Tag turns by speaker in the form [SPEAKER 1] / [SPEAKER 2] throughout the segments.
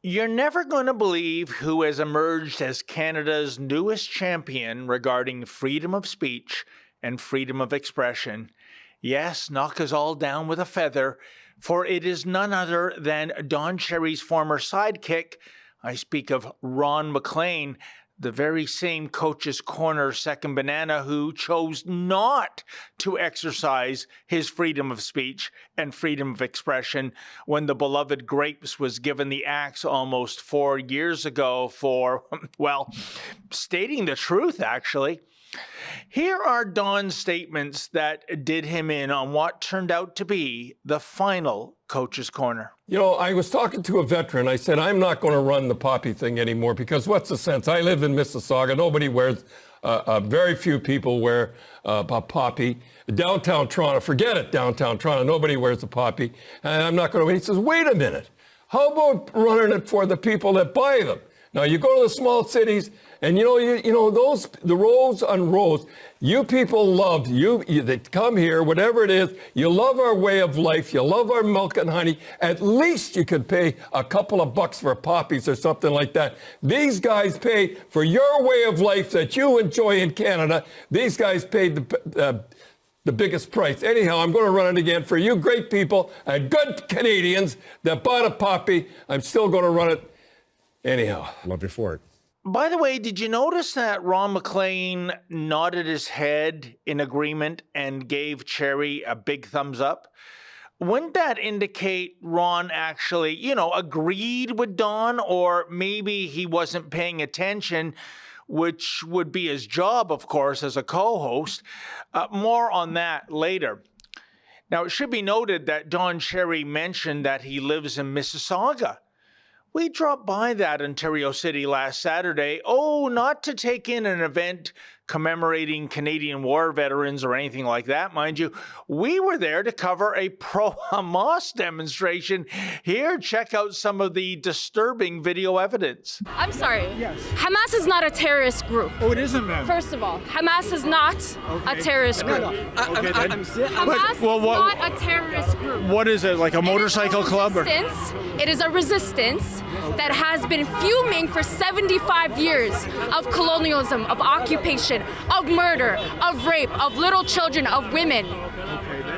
[SPEAKER 1] You're never going to believe who has emerged as Canada's newest champion regarding freedom of speech and freedom of expression. Yes, knock us all down with a feather, for it is none other than Don Cherry's former sidekick. I speak of Ron MacLean, the very same Coach's Corner second banana who chose not to exercise his freedom of speech and freedom of expression when the beloved Grapes was given the axe almost 4 years ago for, well, stating the truth, actually. Here are Don's statements that did him in on what turned out to be the final Coach's Corner.
[SPEAKER 2] You know, I was talking to a veteran. I said, I'm not going to run the poppy thing anymore because what's the sense? I live in Mississauga. Nobody wears, very few people wear a poppy. Downtown Toronto, forget it, downtown Toronto. Nobody wears a poppy. And I'm not going to. He says, wait a minute. How about running it for the people that buy them? Now, you go to the small cities, and you know those, the rows on rows, you people love, they come here, whatever it is, you love our way of life, you love our milk and honey. At least you could pay a couple of bucks for poppies or something like that. These guys pay for your way of life that you enjoy in Canada. These guys paid the biggest price. Anyhow, I'm going to run it again for you great people and good Canadians that bought a poppy. I'm still going to run it. Anyhow,
[SPEAKER 3] love you for it.
[SPEAKER 1] By the way, did you notice that Ron MacLean nodded his head in agreement and gave Cherry a big thumbs up? Wouldn't that indicate Ron actually, agreed with Don, or maybe he wasn't paying attention, which would be his job, of course, as a co-host? More on that later. Now, it should be noted that Don Cherry mentioned that he lives in Mississauga. We dropped by that Ontario City last Saturday, not to take in an event commemorating Canadian War veterans or anything like that, mind you. We were there to cover a pro-Hamas demonstration. Here, check out some of the disturbing video evidence.
[SPEAKER 4] I'm sorry.
[SPEAKER 3] Yes.
[SPEAKER 4] Hamas is not a terrorist group.
[SPEAKER 3] Oh, it isn't, ma'am.
[SPEAKER 4] First of all, Hamas is not a terrorist group.
[SPEAKER 3] Okay,
[SPEAKER 4] Hamas is not a terrorist group.
[SPEAKER 3] What is it, like a motorcycle club?
[SPEAKER 4] It is a resistance that has been fuming for 75 years of colonialism, of occupation, of murder, of rape, of little children, of women.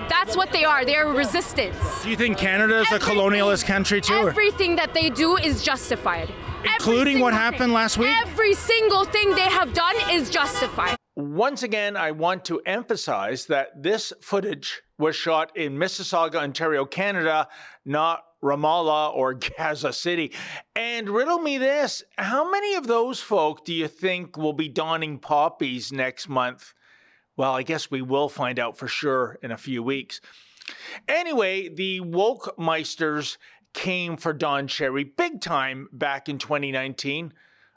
[SPEAKER 4] That's what they are. They are resistance.
[SPEAKER 3] Do you think Canada is a colonialist country too?
[SPEAKER 4] Everything that they do is justified.
[SPEAKER 3] Including what happened last week?
[SPEAKER 4] Every single thing they have done is justified.
[SPEAKER 1] Once again, I want to emphasize that this footage was shot in Mississauga, Ontario, Canada, not Ramallah or Gaza City. And riddle me this, how many of those folk do you think will be donning poppies next month? Well, I guess we will find out for sure in a few weeks. Anyway, the woke meisters came for Don Cherry big time back in 2019.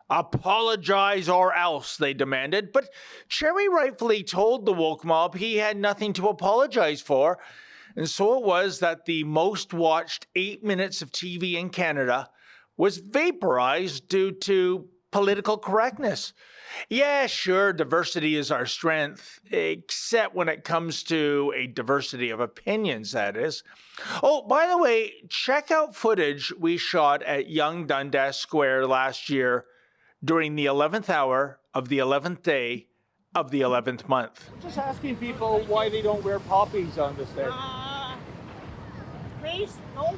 [SPEAKER 1] Apologize or else, they demanded. But Cherry rightfully told the woke mob he had nothing to apologize for. And so it was that the most watched 8 minutes of TV in Canada was vaporized due to political correctness. Yeah, sure, diversity is our strength, except when it comes to a diversity of opinions, that is. Oh, by the way, check out footage we shot at Yonge Dundas Square last year during the 11th hour of the 11th day of the 11th month.
[SPEAKER 5] Just asking people why they don't wear poppies on this day.
[SPEAKER 6] Please, no.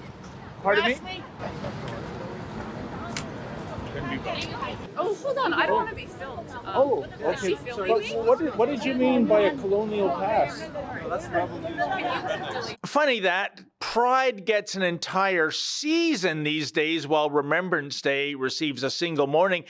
[SPEAKER 5] Pardon me?
[SPEAKER 6] Lastly,
[SPEAKER 4] Oh, hold on. I don't want to be filmed.
[SPEAKER 5] Okay. What did you mean by a colonial past?
[SPEAKER 1] Funny that Pride gets an entire season these days while Remembrance Day receives a single morning.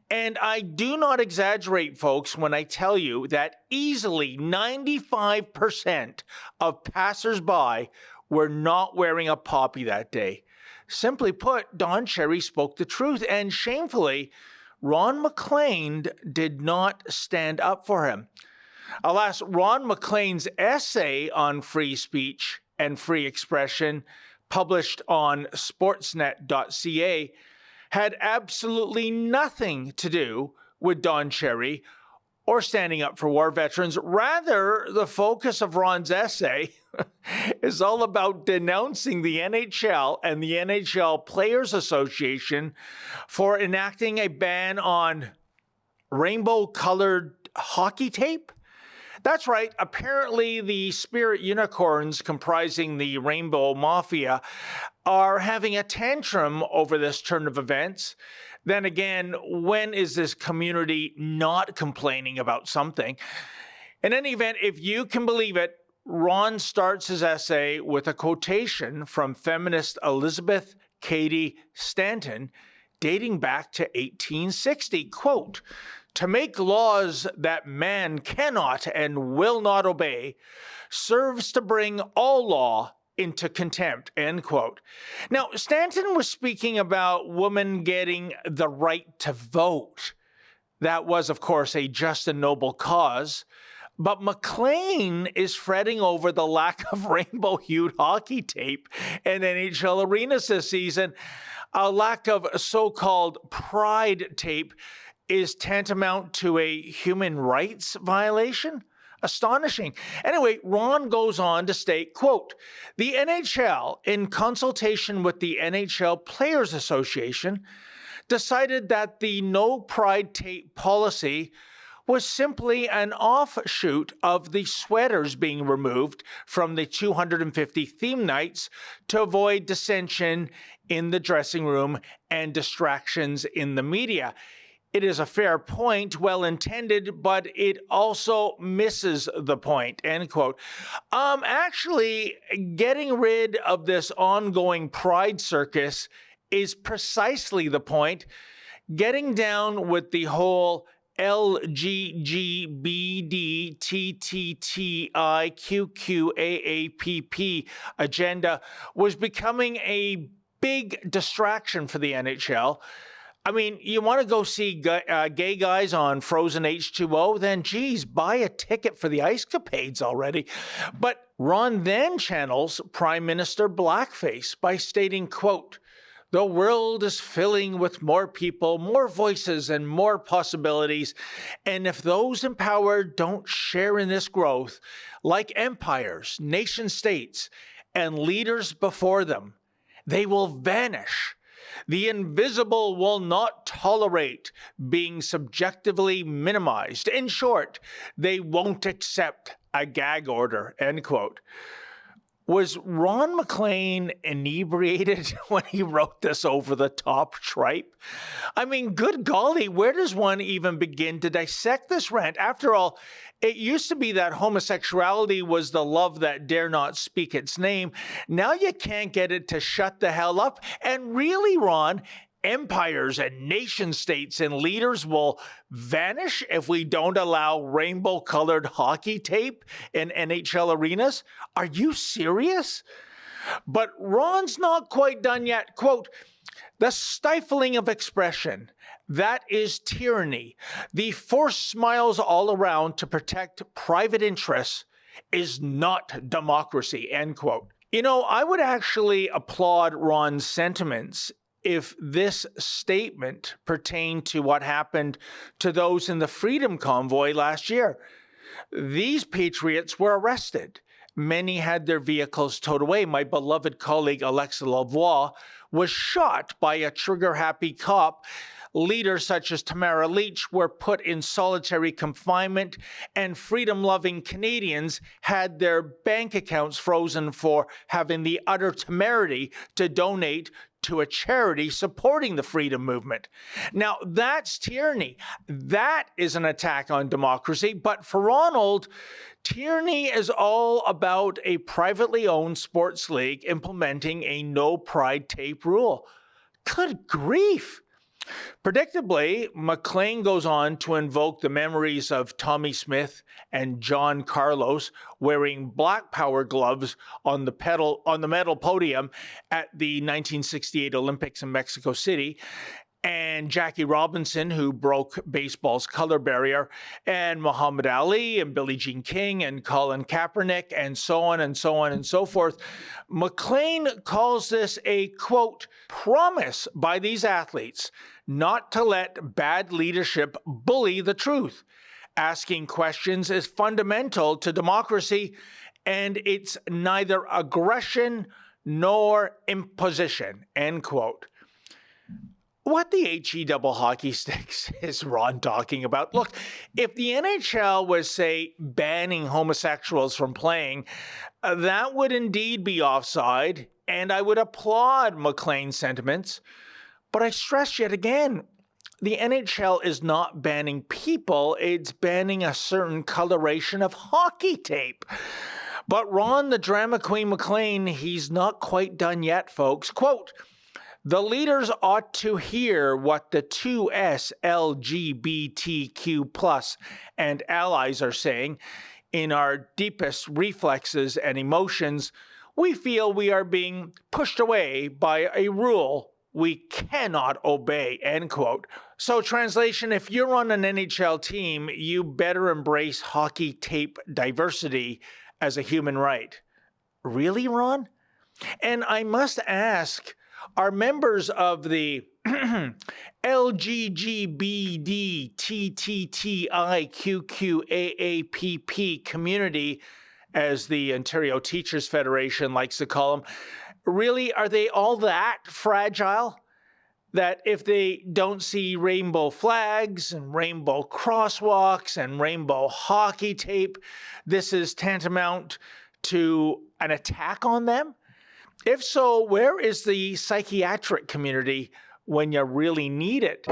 [SPEAKER 1] And I do not exaggerate, folks, when I tell you that easily 95% of passersby were not wearing a poppy that day. Simply put, Don Cherry spoke the truth, and shamefully, Ron MacLean did not stand up for him. Alas, Ron MacLean's essay on free speech and free expression, published on sportsnet.ca, had absolutely nothing to do with Don Cherry or standing up for war veterans. Rather, the focus of Ron's essay is all about denouncing the NHL and the NHL Players Association for enacting a ban on rainbow-colored hockey tape. That's right. Apparently, the spirit unicorns comprising the Rainbow Mafia are having a tantrum over this turn of events. Then again, when is this community not complaining about something? In any event, if you can believe it, Ron starts his essay with a quotation from feminist Elizabeth Cady Stanton dating back to 1860. Quote, "To make laws that man cannot and will not obey serves to bring all law into contempt," end quote. Now, Stanton was speaking about women getting the right to vote. That was, of course, a just and noble cause. But MacLean is fretting over the lack of rainbow-hued hockey tape in NHL arenas this season. A lack of so-called pride tape is tantamount to a human rights violation? Astonishing. Anyway, Ron goes on to state, quote, "The NHL, in consultation with the NHL Players Association, decided that the no pride tape policy was simply an offshoot of the sweaters being removed from the 250 theme nights to avoid dissension in the dressing room and distractions in the media. It is a fair point, well intended, but it also misses the point," end quote. Actually, getting rid of this ongoing pride circus is precisely the point. Getting down with the whole LGGBDTTTIQQAAPP agenda was becoming a big distraction for the NHL. I mean, you want to go see gay guys on Frozen H2O? Then, geez, buy a ticket for the Ice Capades already. But Ron then channels Prime Minister blackface by stating, quote, "The world is filling with more people, more voices, and more possibilities. And if those in power don't share in this growth, like empires, nation states, and leaders before them, they will vanish. The invisible will not tolerate being subjectively minimized. In short, they won't accept a gag order," end quote. Was Ron MacLean inebriated when he wrote this over-the-top tripe? I mean, good golly, where does one even begin to dissect this rant? After all, it used to be that homosexuality was the love that dare not speak its name. Now you can't get it to shut the hell up. And really, Ron, empires and nation states and leaders will vanish if we don't allow rainbow-colored hockey tape in NHL arenas? Are you serious? But Ron's not quite done yet. Quote, "The stifling of expression, that is tyranny. The forced smiles all around to protect private interests is not democracy," end quote. You know, I would actually applaud Ron's sentiments if this statement pertained to what happened to those in the Freedom Convoy last year. These patriots were arrested. Many had their vehicles towed away. My beloved colleague Alexa Lavoie was shot by a trigger-happy cop. Leaders such as Tamara Leach were put in solitary confinement, and freedom-loving Canadians had their bank accounts frozen for having the utter temerity to donate to a charity supporting the freedom movement. Now, that's tyranny. That is an attack on democracy. But for Ronald, tyranny is all about a privately owned sports league implementing a no pride tape rule. Good grief. Predictably, MacLean goes on to invoke the memories of Tommy Smith and John Carlos wearing Black Power gloves on the medal podium at the 1968 Olympics in Mexico City, and Jackie Robinson, who broke baseball's color barrier, and Muhammad Ali, and Billie Jean King, and Colin Kaepernick, and so on and so on and so forth. MacLean calls this a, quote, "promise by these athletes not to let bad leadership bully the truth. Asking questions is fundamental to democracy, and it's neither aggression nor imposition, end quote. What the HE double hockey sticks is Ron talking about? Look, if the NHL was, say, banning homosexuals from playing, that would indeed be offside, and I would applaud MacLean's sentiments. But I stress yet again, the NHL is not banning people, it's banning a certain coloration of hockey tape. But Ron, the drama queen MacLean, he's not quite done yet, folks. Quote, "The leaders ought to hear what the 2S LGBTQ+ and allies are saying. In our deepest reflexes and emotions, we feel we are being pushed away by a rule we cannot obey," end quote. So translation, if you're on an NHL team, you better embrace hockey tape diversity as a human right. Really, Ron? And I must ask, are members of the LGBTTIQQAAPP community, as the Ontario Teachers Federation likes to call them, really, are they all that fragile that if they don't see rainbow flags and rainbow crosswalks and rainbow hockey tape, this is tantamount to an attack on them? If so, where is the psychiatric community when you really need it?